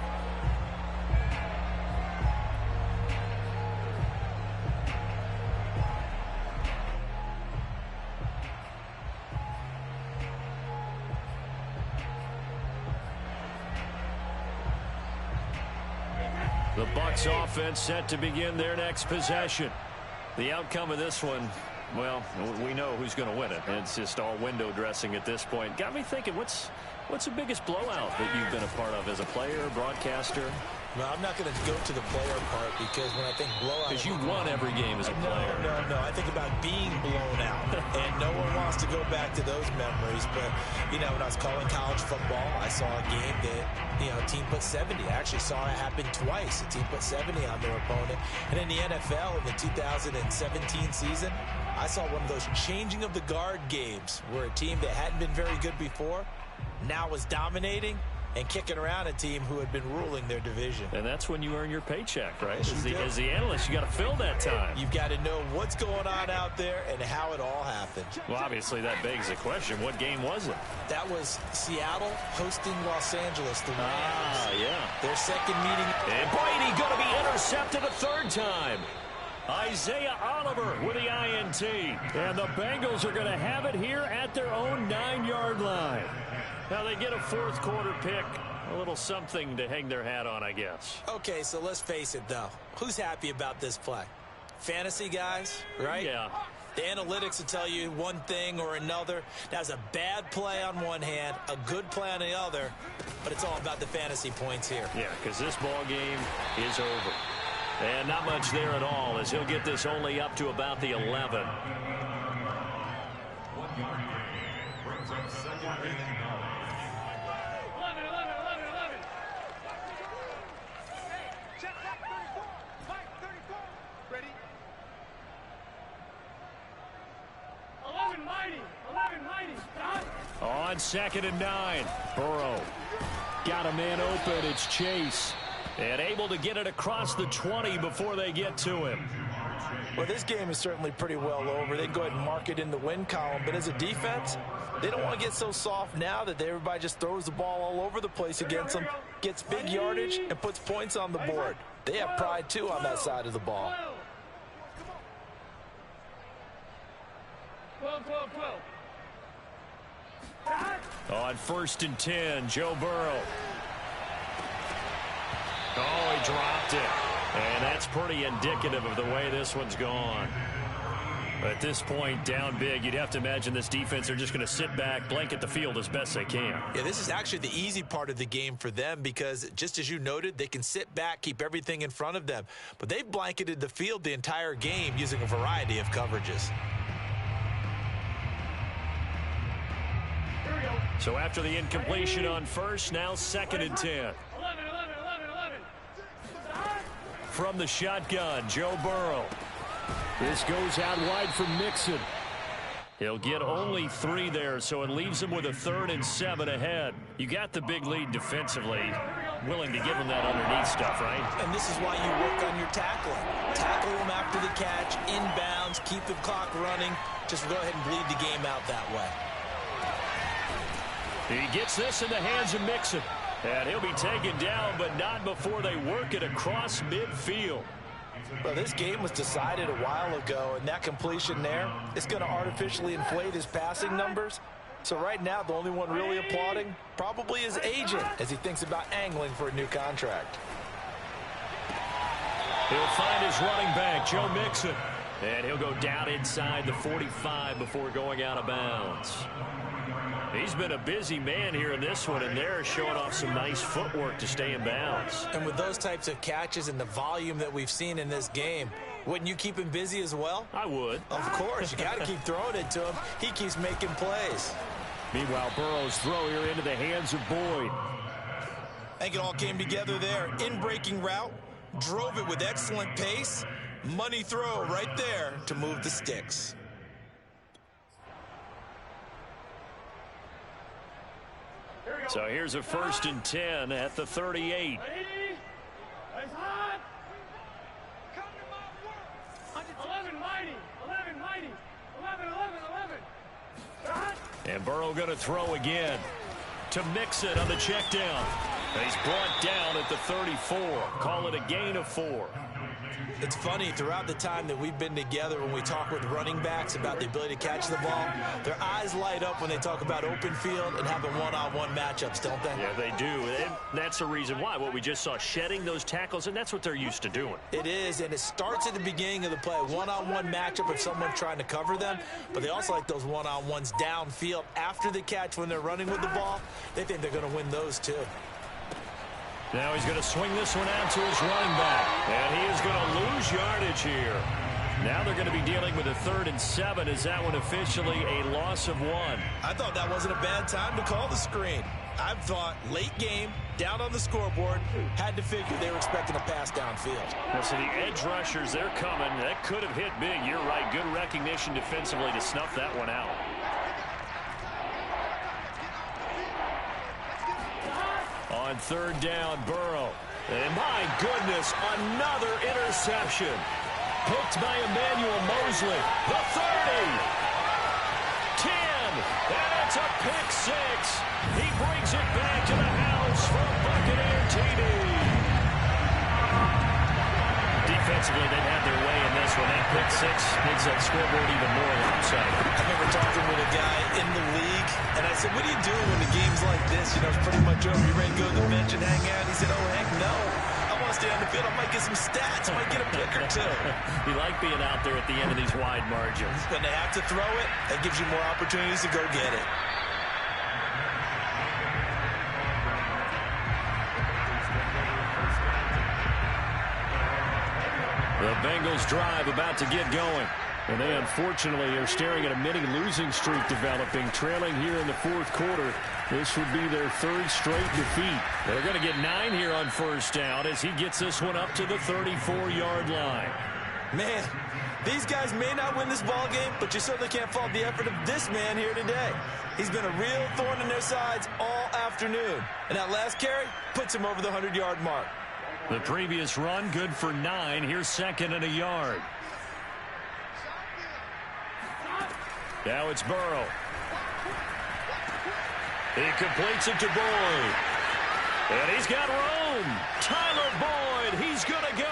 The Bucs offense set to begin their next possession. The outcome of this one, well, we know who's going to win it. It's just all window dressing at this point. Got me thinking, what's the biggest blowout that you've been a part of as a player, broadcaster? No, I'm not going to go to the player part because when I think blowout... Because you won every game as a player. No. I think about being blown out. And no one wants to go back to those memories. But, you know, when I was calling college football, I saw a game that, you know, a team put 70. I actually saw it happen twice. A team put 70 on their opponent. And in the NFL, in the 2017 season, I saw one of those changing of the guard games where a team that hadn't been very good before now was dominating and kicking around a team who had been ruling their division. And that's when you earn your paycheck, right? Yes, As the analyst, you got to fill that time. You've got to know what's going on out there and how it all happened. Well, obviously, that begs the question, what game was it? That was Seattle hosting Los Angeles, the Rams. Yeah. Their second meeting. And Brady going to be intercepted a 3rd time. Isaiah Oliver with the INT. And the Bengals are going to have it here at their own 9-yard line. Now they get a 4th quarter pick. A little something to hang their hat on, I guess. Okay, so let's face it, though. Who's happy about this play? Fantasy guys, right? Yeah. The analytics will tell you one thing or another. That's a bad play on one hand, a good play on the other, but it's all about the fantasy points here. Yeah, because this ball game is over. And not much there at all as he'll get this only up to about the 11. On 2nd and 9, Burrow got a man open. It's Chase. And able to get it across the 20 before they get to him. Well, this game is certainly pretty well over. They go ahead and mark it in the win column. But as a defense, they don't want to get so soft now that everybody just throws the ball all over the place against them, gets big yardage, and puts points on the board. They have pride, too, on that side of the ball. 12. On 1st and 10, Joe Burrow. Oh, he dropped it. And that's pretty indicative of the way this one's gone. At this point, down big, you'd have to imagine this defense are just going to sit back, blanket the field as best they can. Yeah, this is actually the easy part of the game for them because, just as you noted, they can sit back, keep everything in front of them. But they've blanketed the field the entire game using a variety of coverages. So after the incompletion on first, now 2nd and 10. 11. From the shotgun, Joe Burrow. This goes out wide for Mixon. He'll get only 3 there, so it leaves him with a 3rd and 7 ahead. You got the big lead defensively. Willing to give him that underneath stuff, right? And this is why you work on your tackling. Tackle him after the catch, inbounds, keep the clock running. Just go ahead and bleed the game out that way. He gets this in the hands of Mixon. And he'll be taken down, but not before they work it across midfield. Well, this game was decided a while ago, and that completion there is going to artificially inflate his passing numbers. So right now, the only one really applauding probably his agent as he thinks about angling for a new contract. He'll find his running back, Joe Mixon. And he'll go down inside the 45 before going out of bounds. He's been a busy man here in this one, and they're showing off some nice footwork to stay in bounds. And with those types of catches and the volume that we've seen in this game, wouldn't you keep him busy as well? I would. Of course. You got to keep throwing it to him. He keeps making plays. Meanwhile, Burrow's throw here into the hands of Boyd. I think it all came together there. In-breaking route, drove it with excellent pace. Money throw right there to move the sticks. So here's a 1st and 10 at the 38. It's hot. 11 mighty. 11. And Burrow going to throw again to Mixon on the check down. He's brought down at the 34. Call it a gain of 4. It's funny, throughout the time that we've been together, when we talk with running backs about the ability to catch the ball, their eyes light up when they talk about open field and having one-on-one matchups, don't they? Yeah, they do. And that's the reason why. What we just saw, shedding those tackles, and that's what they're used to doing. It is, and it starts at the beginning of the play. One-on-one matchup if someone's trying to cover them, but they also like those one-on-ones downfield after the catch when they're running with the ball. They think they're going to win those too. Now he's going to swing this one out to his running back. And he is going to lose yardage here. Now they're going to be dealing with a 3rd and 7. Is that one officially a loss of 1? I thought that wasn't a bad time to call the screen. I thought late game, down on the scoreboard, had to figure they were expecting a pass downfield. Well, so the edge rushers, they're coming. That could have hit big. You're right. Good recognition defensively to snuff that one out. On 3rd down, Burrow. And my goodness, another interception. Picked by Emmanuel Mosley. The 30. 10. And it's a pick 6. He brings it back to the house for a Buccaneer TD. Defensively, they've had their way in this one. That pick 6 makes that scoreboard even more lopsided. I remember talking with a guy in the league, and I said, what do you do when the game's like this? You know, it's pretty much over. You ready to go to the bench and hang out? He said, oh, heck no. I want to stay on the field. I might get some stats. I might get a pick or two. You like being out there at the end of these wide margins. When they have to throw it, that gives you more opportunities to go get it. The Bengals drive about to get going. And they unfortunately are staring at a mini losing streak developing, trailing here in the 4th quarter. This would be their 3rd straight defeat. They're going to get 9 here on 1st down as he gets this one up to the 34-yard line. Man, these guys may not win this ball game, but you certainly can't fault the effort of this man here today. He's been a real thorn in their sides all afternoon. And that last carry puts him over the 100-yard mark. The previous run, good for 9. Here's 2nd and a yard. Now it's Burrow. He completes it to Boyd. And he's got room. Tyler Boyd, he's going to go.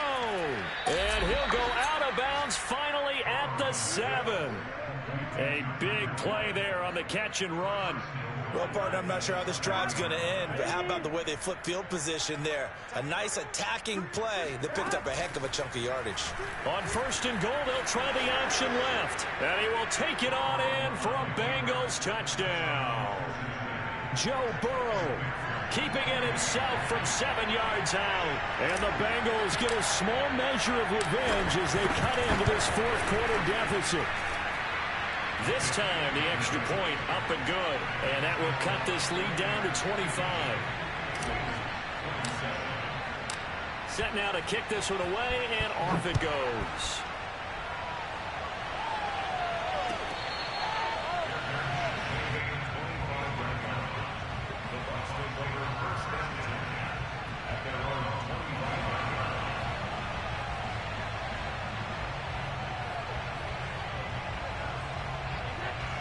And he'll go out of bounds finally at the the 7. A big play there on the catch and run. Well, partner, I'm not sure how this drive's going to end, but how about the way they flip field position there? A nice attacking play that picked up a heck of a chunk of yardage. On 1st and goal, they'll try the option left. And he will take it on in for a Bengals touchdown. Joe Burrow keeping it himself from 7 yards out. And the Bengals get a small measure of revenge as they cut into this fourth quarter deficit. This time, the extra point up and good. And that will cut this lead down to 25. Set now to kick this one away, and off it goes.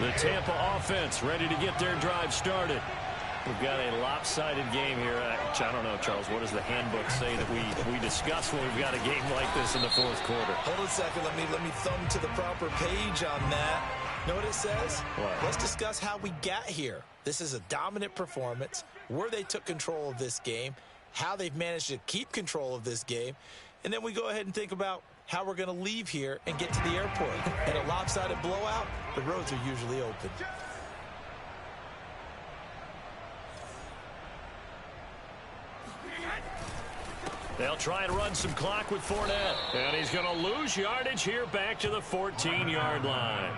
The Tampa offense ready to get their drive started. We've got a lopsided game here. I don't know, Charles, what does the handbook say that we discuss when we've got a game like this in the fourth quarter? Hold a second. Let me thumb to the proper page on that. Know what it says? What? Let's discuss how we got here. This is a dominant performance, where they took control of this game, how they've managed to keep control of this game, and then we go ahead and think about how we're going to leave here and get to the airport. In a lopsided blowout, the roads are usually open. They'll try and run some clock with Fournette. And he's going to lose yardage here back to the 14-yard line.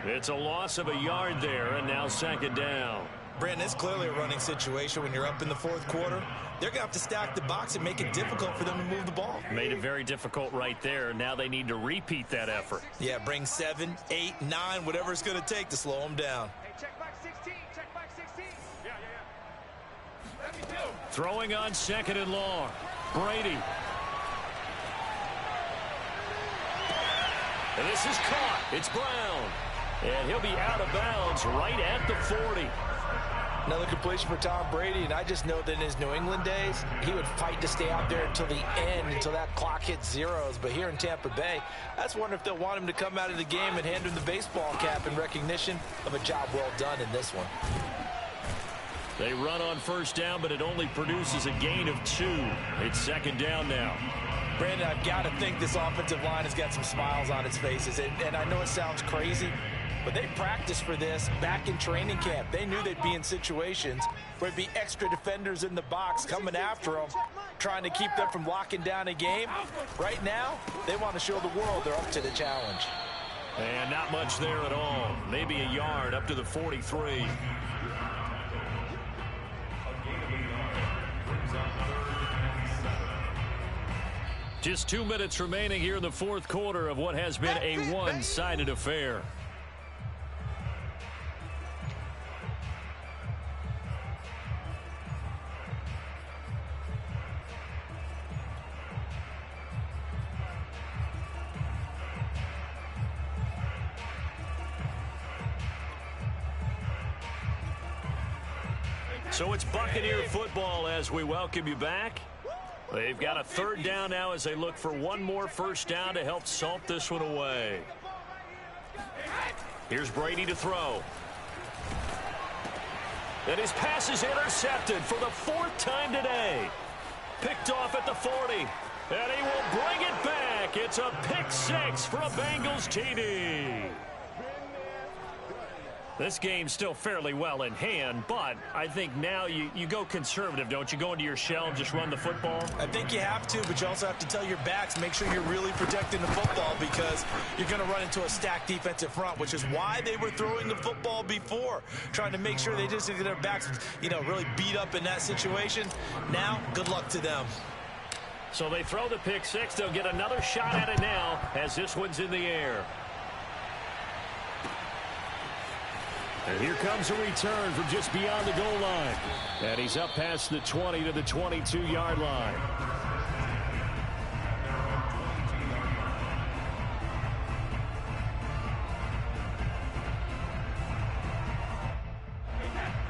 It's a loss of a yard there, and now 2nd down. Brandon, it's clearly a running situation when you're up in the fourth quarter. They're going to have to stack the box and make it difficult for them to move the ball. Made it very difficult right there. Now they need to repeat that effort. Yeah, bring 7, 8, 9, whatever it's going to take to slow them down. Hey, check back 16. Check back 16. Yeah. Let me do. Throwing on 2nd and long. Brady. And this is caught. It's Brown. And he'll be out of bounds right at the 40. Another completion for Tom Brady, and I just know that in his New England days, he would fight to stay out there until the end, until that clock hits zeros. But here in Tampa Bay, I just wonder if they'll want him to come out of the game and hand him the baseball cap in recognition of a job well done in this one. They run on 1st down, but it only produces a gain of 2. It's 2nd down now. Brandon, I've got to think this offensive line has got some smiles on its faces, and I know it sounds crazy, but they practiced for this back in training camp. They knew they'd be in situations where there'd be extra defenders in the box coming after them, trying to keep them from locking down a game. Right now, they want to show the world they're up to the challenge. And not much there at all. Maybe a yard up to the 43. Just 2 minutes remaining here in the fourth quarter of what has been a one-sided affair. So it's Buccaneer football as we welcome you back. They've got a 3rd down now as they look for one more 1st down to help salt this one away. Here's Brady to throw. And his pass is intercepted for the 4th time today. Picked off at the 40. And he will bring it back. It's a pick 6 for a Bengals TD. This game's still fairly well in hand, but I think now you go conservative, don't you? Go into your shell and just run the football? I think you have to, but you also have to tell your backs, make sure you're really protecting the football because you're going to run into a stacked defensive front, which is why they were throwing the football before, trying to make sure they just get their backs, really beat up in that situation. Now, good luck to them. So they throw the pick 6. They'll get another shot at it now as this one's in the air. And here comes a return from just beyond the goal line. And he's up past the 20 to the 22-yard line.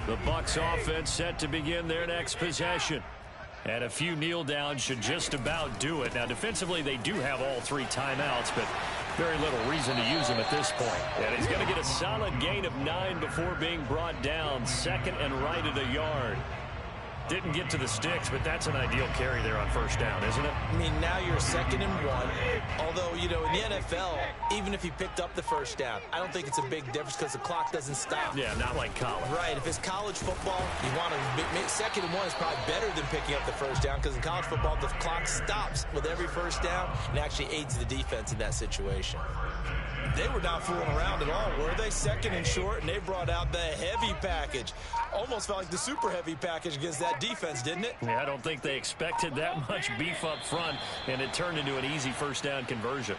The Bucs offense set to begin their next possession. And a few kneel downs should just about do it. Now, defensively, they do have all 3 timeouts, but Very little reason to use him at this point. And he's going to get a solid gain of 9 before being brought down. Second and right at a yard. Didn't get to the sticks, but that's an ideal carry there on first down, isn't it? I mean, now you're 2nd and 1. Although, you know, in the NFL, even if he picked up the first down, I don't think it's a big difference because the clock doesn't stop. Yeah, not like college. Right. If it's college football, you want to make 2nd and 1 is probably better than picking up the first down because in college football, the clock stops with every first down and actually aids the defense in that situation. They were not fooling around at all, were they? 2nd and short, and they brought out the heavy package. Almost felt like the super heavy package against that defense, didn't it? Yeah, I don't think they expected that much beef up front, and it turned into an easy first down conversion.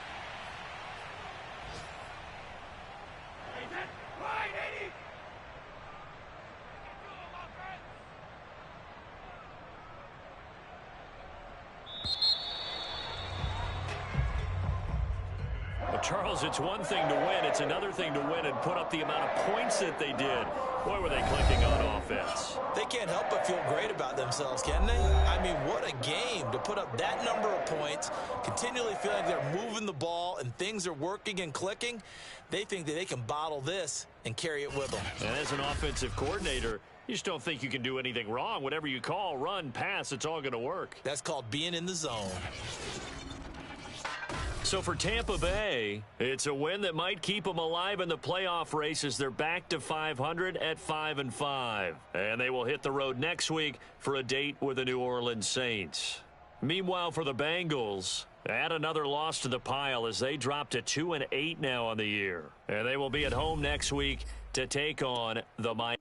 Charles, it's one thing to win. It's another thing to win and put up the amount of points that they did. Boy, were they clicking on offense. They can't help but feel great about themselves, can they? I mean, what a game to put up that number of points, continually feel like they're moving the ball and things are working and clicking. They think that they can bottle this and carry it with them. And as an offensive coordinator, you just don't think you can do anything wrong. Whatever you call, run, pass, it's all going to work. That's called being in the zone. So for Tampa Bay, it's a win that might keep them alive in the playoff race as they're back to 500 at 5-5. And they will hit the road next week for a date with the New Orleans Saints. Meanwhile, for the Bengals, add another loss to the pile as they drop to 2-8 now on the year. And they will be at home next week to take on the Miami.